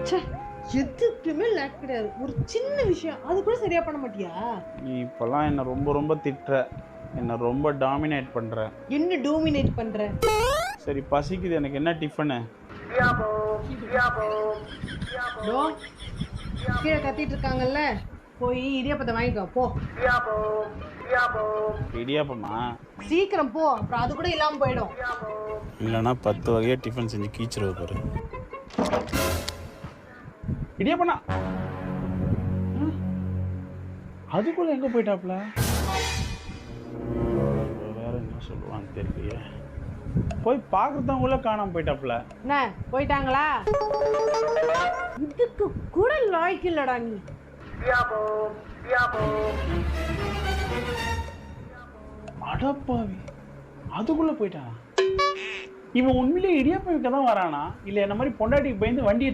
ச்சே, எதுக்குமே லேக் கிடையாது. ஒரு சின்ன விஷயம் அது கூட சரியா பண்ண மாட்டியா? நீ இப்போல்லாம் என்னை ரொம்ப ரொம்ப திட்டுற, என்னை ரொம்ப டாமினேட் பண்ணுற. என்ன டோமினேட் பண்ற? சரி பசிக்குது, எனக்கு என்ன டிஃபனு? டோ, கீழே கத்திட்டு இருக்காங்கல்ல, போய் இடியாப்பத்தை வாங்கிக்கோ போ. இடியாப்பமா? சீக்கிரம் போ, அப்புறம் அது கூட இல்லாம போயிடும். இல்லைன்னா 10 வகையாக டிஃபன் செஞ்சு கீச்சிருவ பாரு. இடியாப்பண்ணா அதுக்குள்ள எங்கே போயிட்டாப்ல? வேற என்ன சொல்லுவான்னு தெரியலையே. போய் பார்க்குறதவங்கள காணாம போயிட்டாப்ல. என்ன போயிட்டாங்களா? இதுக்கு கூட லாய்க்கு இல்லடா நீ. அடப்பாவி, அதுக்குள்ள போயிட்டான். இவன் உண்மையிலே இடியாப்பம் வைக்க தான் வரானா, இல்லை என்ன மாதிரி பொண்டாட்டிக்கு பயந்து வண்டி